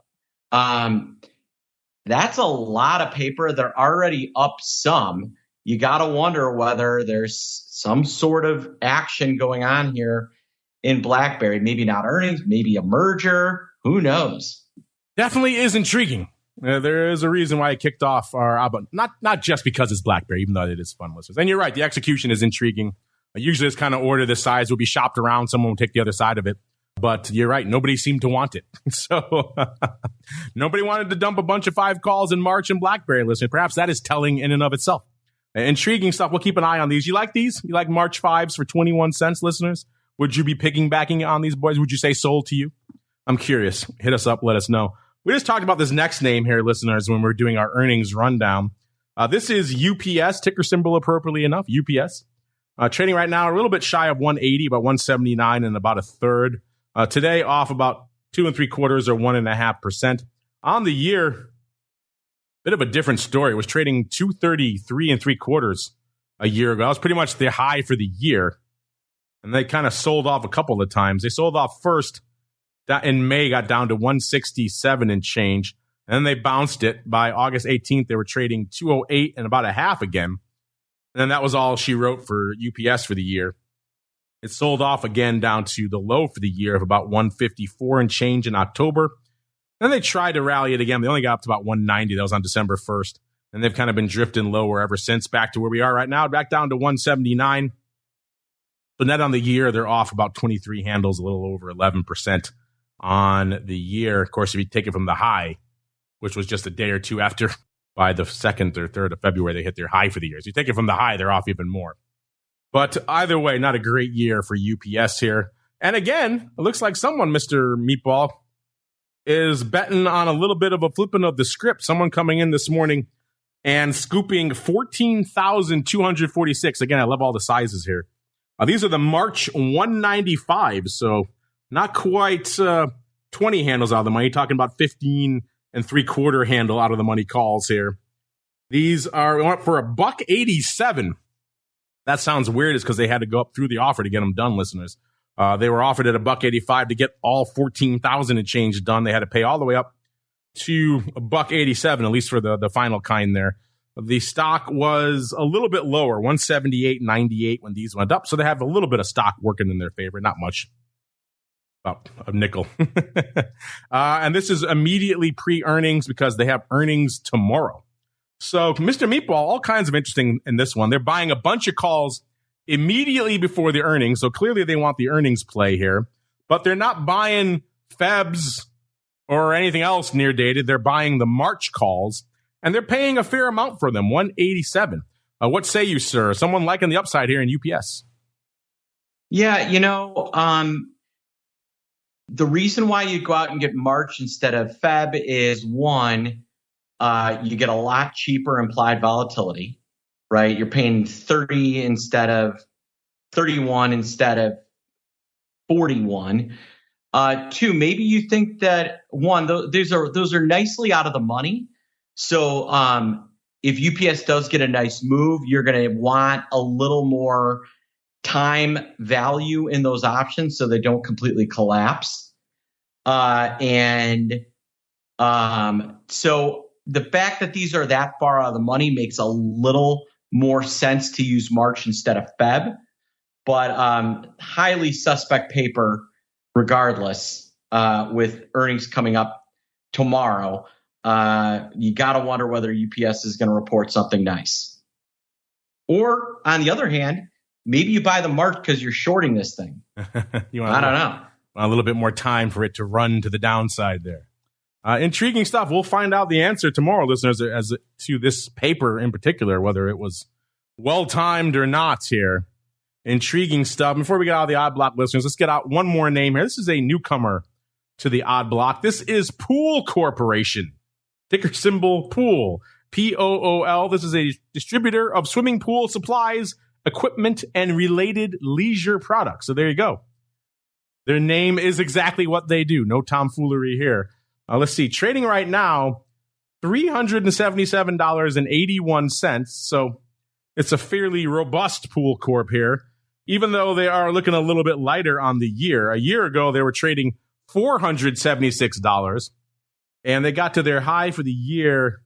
That's a lot of paper. They're already up some. You got to wonder whether there's some sort of action going on here in BlackBerry. Maybe not earnings, maybe a merger. Who knows? Definitely is intriguing. There is a reason why it kicked off our, not just because it's BlackBerry, even though it is fun listeners. And you're right, the execution is intriguing. Usually this kind of order this size will be shopped around. Someone will take the other side of it. But you're right, nobody seemed to want it. So nobody wanted to dump a bunch of 5 calls in March in BlackBerry, listeners. Perhaps that is telling in and of itself. Intriguing stuff. We'll keep an eye on these. You like these? You like March 5s for 21 cents, listeners? Would you be piggybacking on these boys? Would you say sold to you? I'm curious. Hit us up. Let us know. We just talked about this next name here, listeners, when we're doing our earnings rundown. This is UPS, ticker symbol appropriately enough, UPS. Trading right now a little bit shy of 180, about 179 and about a third. Today off about 2 3/4 or 1.5%. On the year, bit of a different story. It was trading 233 3/4 a year ago. That was pretty much the high for the year. And they kind of sold off a couple of times. They sold off first in May, got down to 167 and change. And then they bounced it. By August 18th, they were trading 208 and about a half again. And then that was all she wrote for UPS for the year. It sold off again down to the low for the year of about 154 and change in October. Then they tried to rally it again. They only got up to about 190. That was on December 1st. And they've kind of been drifting lower ever since, back to where we are right now, back down to 179. But net on the year, they're off about 23 handles, a little over 11% on the year. Of course, if you take it from the high, which was just a day or two after, by the 2nd or 3rd of February, they hit their high for the year. So you take it from the high, they're off even more. But either way, not a great year for UPS here. And again, it looks like someone, Mr. Meatball, is betting on a little bit of a flipping of the script. Someone coming in this morning and scooping 14,246. Again, I love all the sizes here. These are the March 195, so not quite 20 handles out of the money. Talking about 15 3/4 handle out of the money calls here. These are up for $1.87. That sounds weird. It's because they had to go up through the offer to get them done, listeners. They were offered at $1.85 to get all 14,000 and change done. They had to pay all the way up to $1.87, at least for the final kind there. The stock was a little bit lower, 178.98 when these went up. So they have a little bit of stock working in their favor, not much. About a nickel. And this is immediately pre-earnings because they have earnings tomorrow. So Mr. Meatball, all kinds of interesting in this one. They're buying a bunch of calls immediately before the earnings. So clearly they want the earnings play here. But they're not buying Febs or anything else near dated. They're buying the March calls. And they're paying a fair amount for them, $187. What say you, sir? Someone liking the upside here in UPS? Yeah, the reason why you go out and get March instead of Feb is, one, you get a lot cheaper implied volatility, right? You're paying 30 instead of 31 instead of 41. Two, maybe you think that, one, those are nicely out of the money. So if UPS does get a nice move, you're going to want a little more time value in those options so they don't completely collapse. So the fact that these are that far out of the money makes a little more sense to use March instead of Feb, but highly suspect paper regardless, with earnings coming up tomorrow. You got to wonder whether UPS is going to report something nice. Or on the other hand, maybe you buy the March because you're shorting this thing. I don't know. A little bit more time for it to run to the downside there. Intriguing stuff. We'll find out the answer tomorrow, listeners, as to this paper in particular, whether it was well-timed or not here. Intriguing stuff. Before we get out of the odd block, listeners, let's get out one more name here. This is a newcomer to the odd block. This is Pool Corporation. Ticker symbol POOL, P-O-O-L. This is a distributor of swimming pool supplies, equipment, and related leisure products. So there you go. Their name is exactly what they do. No tomfoolery here. Let's see. Trading right now, $377.81. So it's a fairly robust Pool Corp here, even though they are looking a little bit lighter on the year. A year ago, they were trading $476. And they got to their high for the year,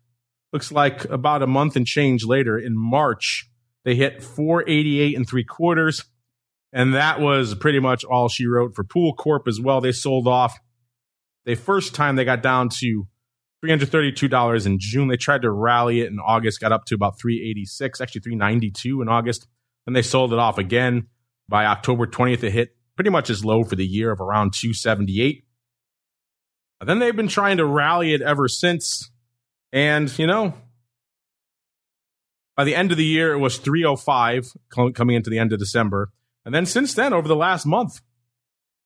looks like about a month and change later in March. They hit 488 3/4. And that was pretty much all she wrote for Pool Corp as well. They sold off. The first time they got down to $332 in June. They tried to rally it in August, got up to about $386, actually $392 in August. Then they sold it off again. By October 20th, it hit pretty much as low for the year of around $278. Then they've been trying to rally it ever since. And, by the end of the year, it was 305 coming into the end of December. And then since then, over the last month,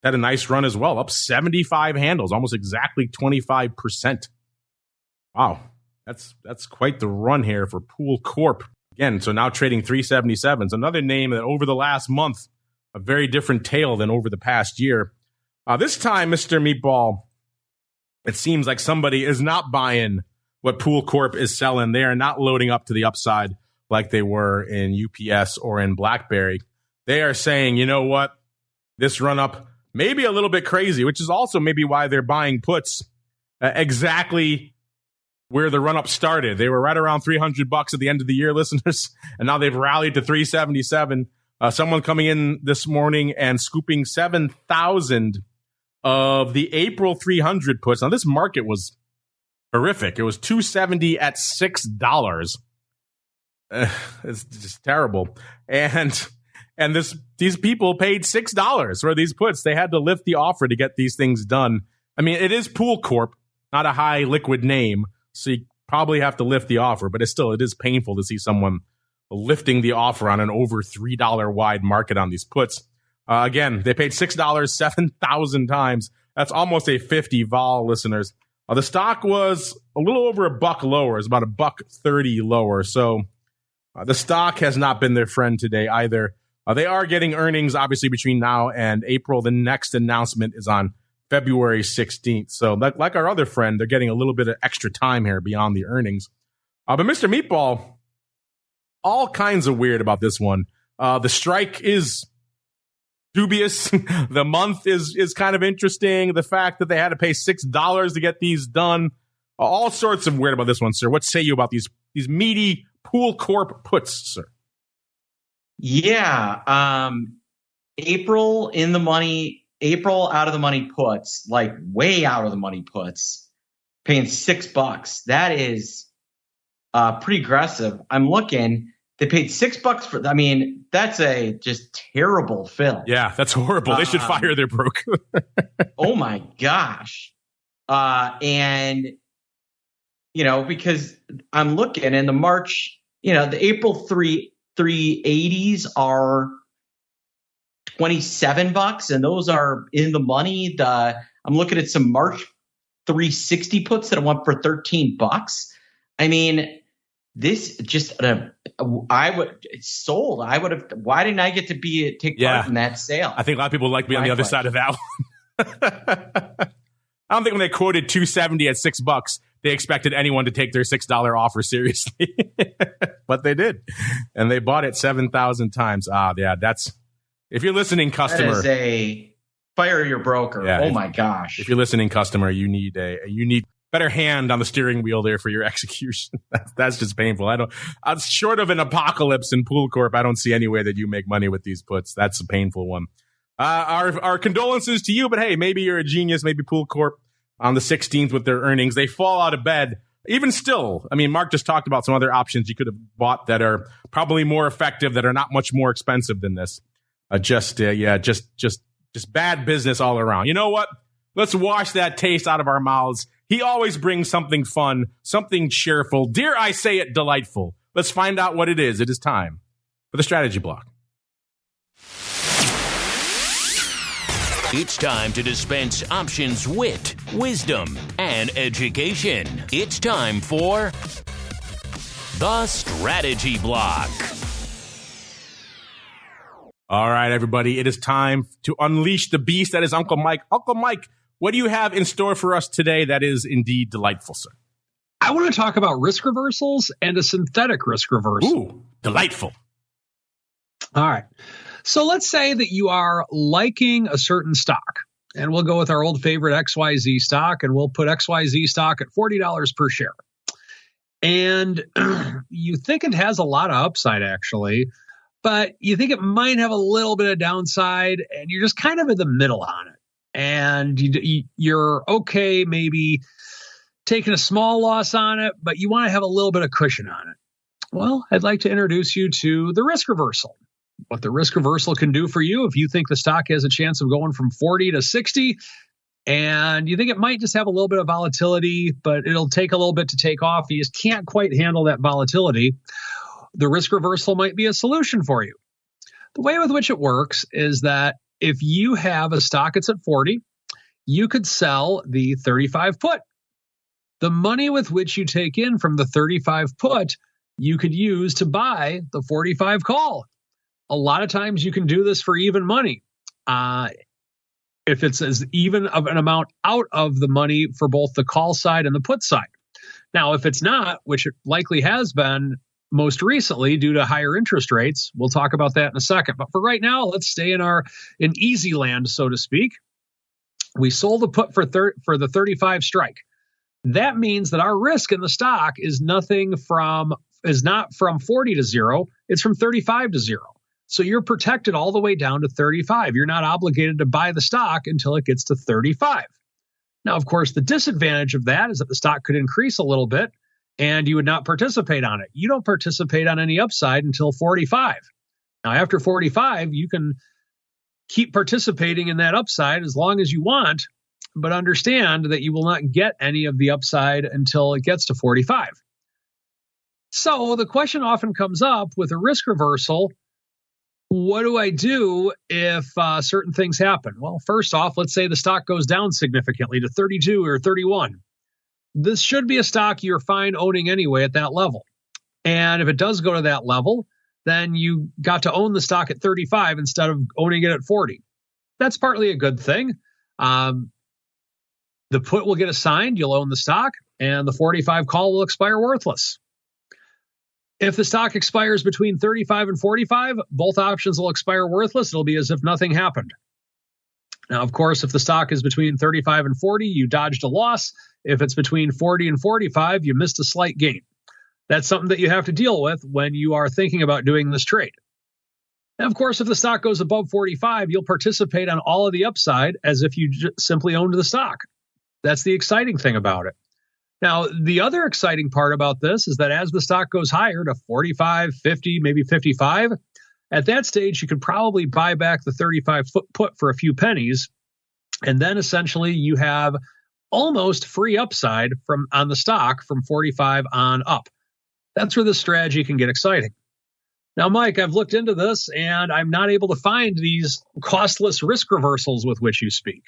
had a nice run as well, up 75 handles, almost exactly 25%. Wow, that's quite the run here for Pool Corp. Again, so now trading 377s. Another name that over the last month, a very different tale than over the past year. This time, Mr. Meatball, it seems like somebody is not buying what Pool Corp is selling. They are not loading up to the upside like they were in UPS or in BlackBerry. They are saying, you know what? This run up may be a little bit crazy, which is also maybe why they're buying puts exactly where the run up started. They were right around $300 at the end of the year, listeners, and now they've rallied to 377. Someone coming in this morning and scooping 7,000 of the April 300 puts. Now, this market was horrific. It was $270 at $6. It's just terrible. And these people paid $6 for these puts. They had to lift the offer to get these things done. I mean, it is Pool Corp, not a high liquid name, so you probably have to lift the offer. But it is painful to see someone lifting the offer on an over $3 wide market on these puts. Again, they paid $6 7,000 times. That's almost a 50 vol, listeners. The stock was a little over $1 lower. It's about $1.30 lower. So the stock has not been their friend today either. They are getting earnings, obviously, between now and April. The next announcement is on February 16th. So like our other friend, they're getting a little bit of extra time here beyond the earnings. But Mr. Meatball, all kinds of weird about this one. The strike is dubious. The month is kind of interesting. The fact that they had to pay $6 to get these done. All sorts of weird about this one, sir. What say you about these meaty Pool Corp puts, sir. Yeah. April in the money, April out of the money puts, like way out of the money puts, paying $6. That is pretty aggressive. I'm looking. They paid $6 for. I mean, that's a just terrible fill. Yeah, that's horrible. They should fire their broker. Oh my gosh. And because I'm looking, and the March, the April 380s are $27, and those are in the money. I'm looking at some March 360 puts that I want for $13. I mean, this just I would sold. I would have. Why didn't I get to take part in that sale? I think a lot of people like me on the other side of that one. I don't think when they quoted 270 at $6, they expected anyone to take their $6 offer seriously, but they did, and they bought it 7,000 times. Yeah, that's if you're listening, customer. That is a fire your broker. Yeah, my gosh! If you're listening, customer, you need better hand on the steering wheel there for your execution. That's just painful. Short of an apocalypse in Pool Corp, I don't see any way that you make money with these puts. That's a painful one. Our condolences to you, but hey, maybe you're a genius. Maybe Pool Corp on the 16th with their earnings, they fall out of bed. Even still, I mean, Mark just talked about some other options you could have bought that are probably more effective, that are not much more expensive than this. Just bad business all around. You know what? Let's wash that taste out of our mouths. He always brings something fun, something cheerful. Dare I say it, delightful. Let's find out what it is. It is time for the strategy block. It's time to dispense options, wit, wisdom, and education. It's time for the strategy block. All right, everybody. It is time to unleash the beast that is Uncle Mike. Uncle Mike, what do you have in store for us today that is indeed delightful, sir? I want to talk about risk reversals and a synthetic risk reversal. Ooh, delightful. All right. So let's say that you are liking a certain stock, and we'll go with our old favorite XYZ stock, and we'll put XYZ stock at $40 per share. And you think it has a lot of upside, actually, but you think it might have a little bit of downside, and you're just kind of in the middle on it. And you're okay maybe taking a small loss on it, but you want to have a little bit of cushion on it. Well, I'd like to introduce you to the risk reversal. What the risk reversal can do for you if you think the stock has a chance of going from 40 to 60, and you think it might just have a little bit of volatility, but it'll take a little bit to take off. You just can't quite handle that volatility. The risk reversal might be a solution for you. The way with which it works is that if you have a stock that's at 40, you could sell the 35 put. The money with which you take in from the 35 put, you could use to buy the 45 call. A lot of times you can do this for even money. If it's as even of an amount out of the money for both the call side and the put side. Now, if it's not, which it likely has been most recently due to higher interest rates, we'll talk about that in a second. But for right now, let's stay in easy land, so to speak. We sold the put for the 35 strike. That means that our risk in the stock is not from 40 to 0. It's from 35 to 0. So you're protected all the way down to 35. You're not obligated to buy the stock until it gets to 35. Now, of course, the disadvantage of that is that the stock could increase a little bit and you would not participate on it. You don't participate on any upside until 45. Now, after 45, you can keep participating in that upside as long as you want, but understand that you will not get any of the upside until it gets to 45. So the question often comes up with a risk reversal. What do I do if certain things happen? Well, first off, let's say the stock goes down significantly to 32 or 31. This should be a stock you're fine owning anyway at that level. And if it does go to that level, then you got to own the stock at 35 instead of owning it at 40. That's partly a good thing. The put will get assigned, you'll own the stock, and the 45 call will expire worthless. If the stock expires between 35 and 45, both options will expire worthless. It'll be as if nothing happened. Now, of course, if the stock is between 35 and 40, you dodged a loss. If it's between 40 and 45, you missed a slight gain. That's something that you have to deal with when you are thinking about doing this trade. And of course, if the stock goes above 45, you'll participate on all of the upside as if you simply owned the stock. That's the exciting thing about it. Now, the other exciting part about this is that as the stock goes higher to 45, 50, maybe 55, at that stage, you could probably buy back the 35 put for a few pennies. And then essentially you have almost free upside on the stock from 45 on up. That's where this strategy can get exciting. Now, Mike, I've looked into this and I'm not able to find these costless risk reversals with which you speak.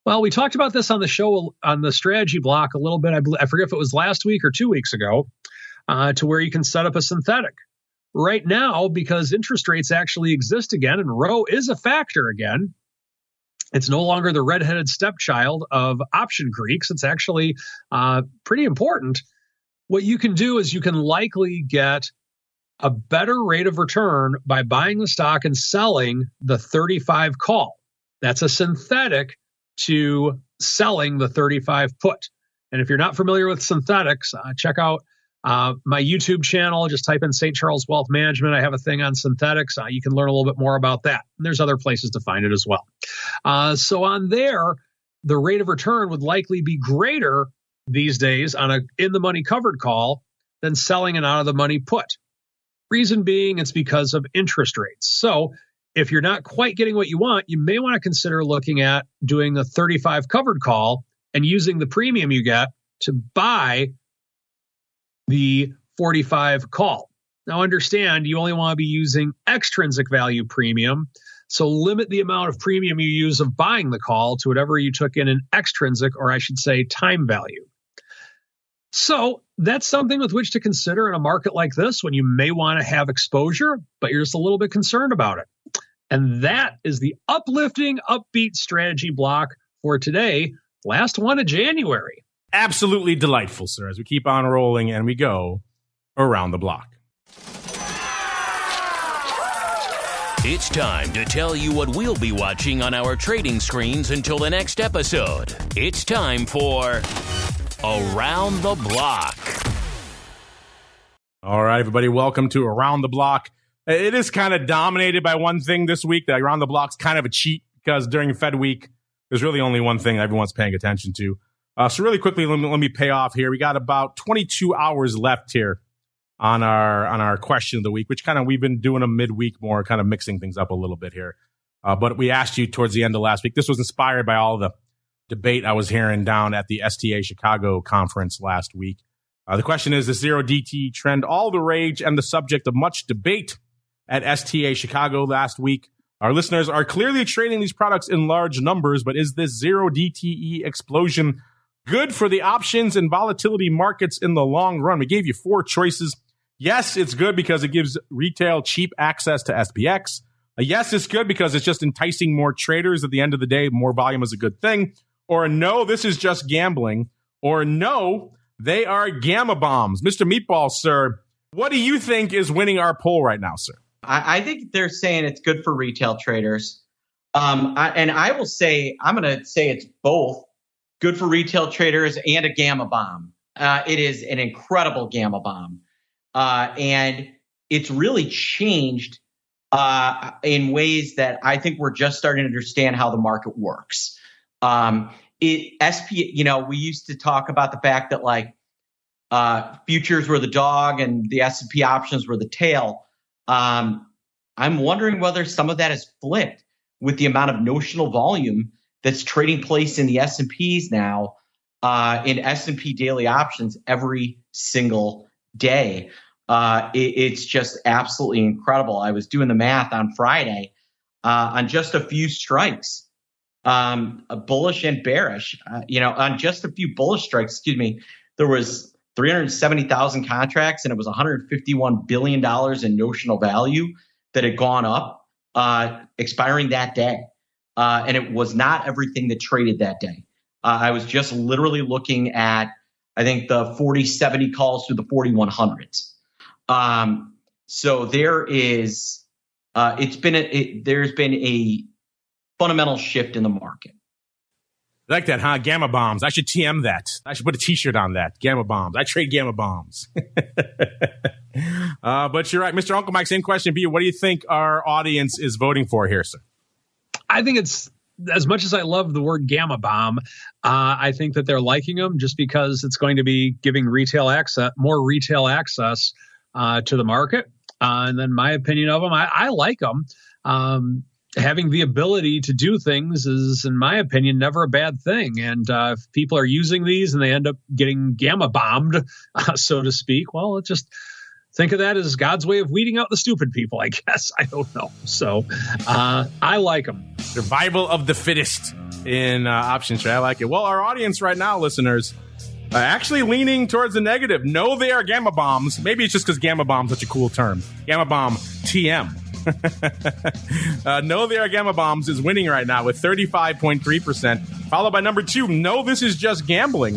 Well, we talked about this on the show on the strategy block a little bit. I forget if it was last week or 2 weeks ago, to where you can set up a synthetic. Right now, because interest rates actually exist again and ROE is a factor again, it's no longer the redheaded stepchild of option Greeks. It's actually pretty important. What you can do is you can likely get a better rate of return by buying the stock and selling the 35 call. That's a synthetic to selling the 35 put. And if you're not familiar with synthetics, check out my YouTube channel. Just type in St. Charles Wealth Management. I have a thing on synthetics. You can learn a little bit more about that. And there's other places to find it as well. So on there, the rate of return would likely be greater these days on a in-the-money covered call than selling an out-of-the-money put. Reason being, it's because of interest rates. So if you're not quite getting what you want, you may want to consider looking at doing the 35 covered call and using the premium you get to buy the 45 call. Now understand, you only want to be using extrinsic value premium, so limit the amount of premium you use of buying the call to whatever you took in an extrinsic, or I should say time value. So that's something with which to consider in a market like this when you may want to have exposure, but you're just a little bit concerned about it. And that is the uplifting, upbeat strategy block for today, last one of January. Absolutely delightful, sir, as we keep on rolling and we go around the block. It's time to tell you what we'll be watching on our trading screens until the next episode. It's time for Around the Block. All right, everybody, welcome to Around the Block. It is kind of dominated by one thing this week. That Around the Block's kind of a cheat because during Fed week, there's really only one thing everyone's paying attention to. So really quickly, let me pay off here. We got about 22 hours left here on our question of the week, which kind of we've been doing a midweek more, kind of mixing things up a little bit here. But we asked you towards the end of last week. This was inspired by all the debate I was hearing down at the STA Chicago conference last week. The question is, the zero DTE trend all the rage and the subject of much debate at STA Chicago last week? Our listeners are clearly trading these products in large numbers, but is this zero DTE explosion good for the options and volatility markets in the long run? We gave you 4 choices. Yes, it's good because it gives retail cheap access to SPX. Yes, it's good because it's just enticing more traders. At the end of the day, more volume is a good thing. Or no, this is just gambling. Or no, they are gamma bombs. Mr. Meatball, sir, what do you think is winning our poll right now, sir? I think they're saying it's good for retail traders. I will say, I'm going to say it's both good for retail traders and a gamma bomb. It is an incredible gamma bomb. And it's really changed in ways that I think we're just starting to understand how the market works. We used to talk about the fact that like futures were the dog and the S&P options were the tail. I'm wondering whether some of that is flipped with the amount of notional volume that's trading place in the S&Ps now, in S&P daily options every single day. It's just absolutely incredible. I was doing the math on Friday on just a few strikes, bullish and bearish. On just a few bullish strikes, there was 370,000 contracts and it was $151 billion in notional value that had gone up, expiring that day. And it was not everything that traded that day. I was just literally looking at, I think, the 40-70 calls through the 4100s. So there is, there's been a fundamental shift in the market. Like that, huh? Gamma bombs. I should TM that. I should put a t-shirt on that. Gamma bombs. I trade gamma bombs. But you're right. Mr. Uncle Mike, same question for you. What do you think our audience is voting for here, sir? I think it's, as much as I love the word gamma bomb, I think that they're liking them just because it's going to be giving more retail access to the market. And then my opinion of them, I like them. Having the ability to do things is, in my opinion, never a bad thing. And if people are using these and they end up getting gamma bombed, so to speak, well, let's just think of that as God's way of weeding out the stupid people, I guess. I don't know. So I like them. Survival of the fittest in options trade. I like it. Well, our audience right now, listeners, actually leaning towards the negative. No, they are gamma bombs. Maybe it's just because gamma bomb is such a cool term. Gamma bomb TM. No, they are gamma bombs is winning right now with 35.3%, followed by number 2. No, this is just gambling,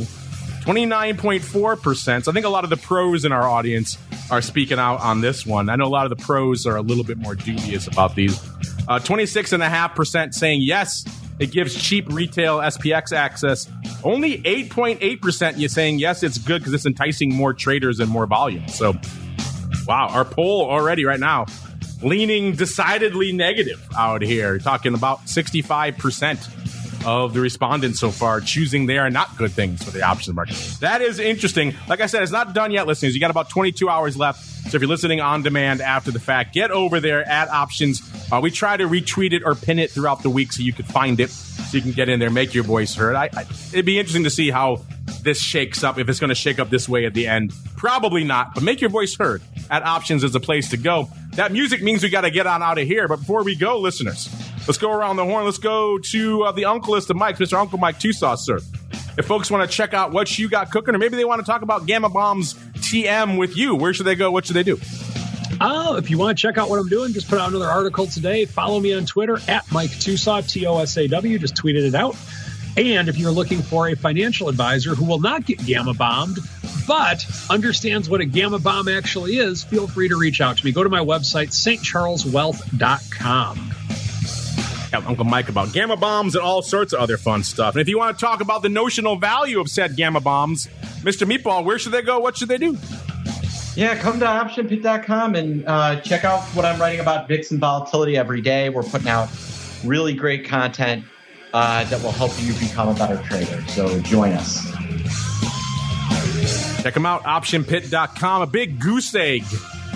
29.4%. So I think a lot of the pros in our audience are speaking out on this one. I know a lot of the pros are a little bit more dubious about these. 26.5% saying yes, it gives cheap retail SPX access. Only 8.8% you saying yes, it's good because it's enticing more traders and more volume. So, wow, our poll already right now leaning decidedly negative out here. Talking about 65% of the respondents so far choosing they are not good things for the options market. That is interesting. Like I said, it's not done yet, listeners. You got about 22 hours left. So if you're listening on demand after the fact, get over there at options. We try to retweet it or pin it throughout the week so you can find it, so you can get in there, make your voice heard. It'd be interesting to see how this shakes up, if it's going to shake up this way at the end. Probably not, but make your voice heard at options is a place to go. That music means we got to get on out of here. But before we go, listeners, let's go around the horn. Let's go to the Uncle List of Mikes, Mr. Uncle Mike TOSAW, sir. If folks want to check out what you got cooking, or maybe they want to talk about Gamma Bombs TM with you, where should they go? What should they do? If you want to check out what I'm doing, just put out another article today. Follow me on Twitter at Mike TOSAW, TOSAW. Just tweeted it out. And if you're looking for a financial advisor who will not get gamma bombed, but understands what a gamma bomb actually is, feel free to reach out to me. Go to my website, stcharleswealth.com. Uncle Mike about gamma bombs and all sorts of other fun stuff. And if you want to talk about the notional value of said gamma bombs, Mr. Meatball, where should they go? What should they do? Yeah, come to optionpit.com and check out what I'm writing about VIX and volatility every day. We're putting out really great content that will help you become a better trader. So join us. Check them out, optionpit.com. A big goose egg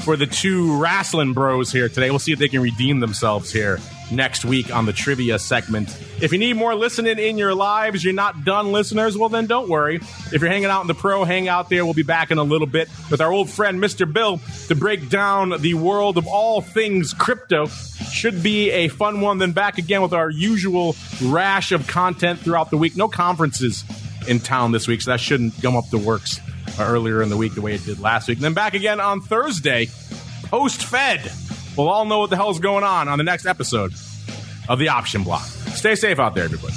for the two wrestling bros here today. We'll see if they can redeem themselves here next week on the trivia segment. If you need more listening in your lives, you're not done, listeners, well, then don't worry. If you're hanging out in the pro hangout there, we'll be back in a little bit with our old friend, Mr. Bill, to break down the world of all things crypto. Should be a fun one. Then back again with our usual rash of content throughout the week. No conferences in town this week, so that shouldn't gum up the works earlier in the week the way it did last week. And then back again on Thursday, post-Fed. We'll all know what the hell's going on the next episode of the Option Block. Stay safe out there, everybody.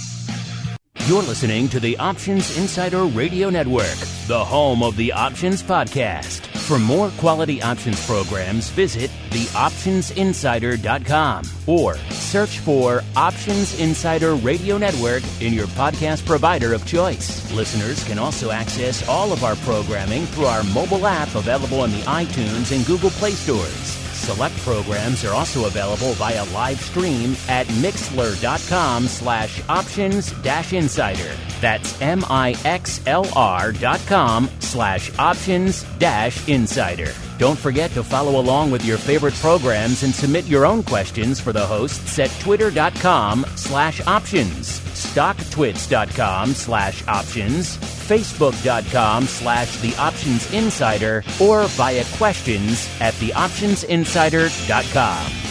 You're listening to the Options Insider Radio Network, the home of the Options Podcast. For more quality options programs, visit theoptionsinsider.com or search for Options Insider Radio Network in your podcast provider of choice. Listeners can also access all of our programming through our mobile app available in the iTunes and Google Play stores. Select programs are also available via live stream at mixlr.com/options-insider. That's mixlr.com/options-insider. Don't forget to follow along with your favorite programs and submit your own questions for the hosts at twitter.com/options, stocktwits.com/options, facebook.com/theoptionsinsider, or via questions at theoptionsinsider.com.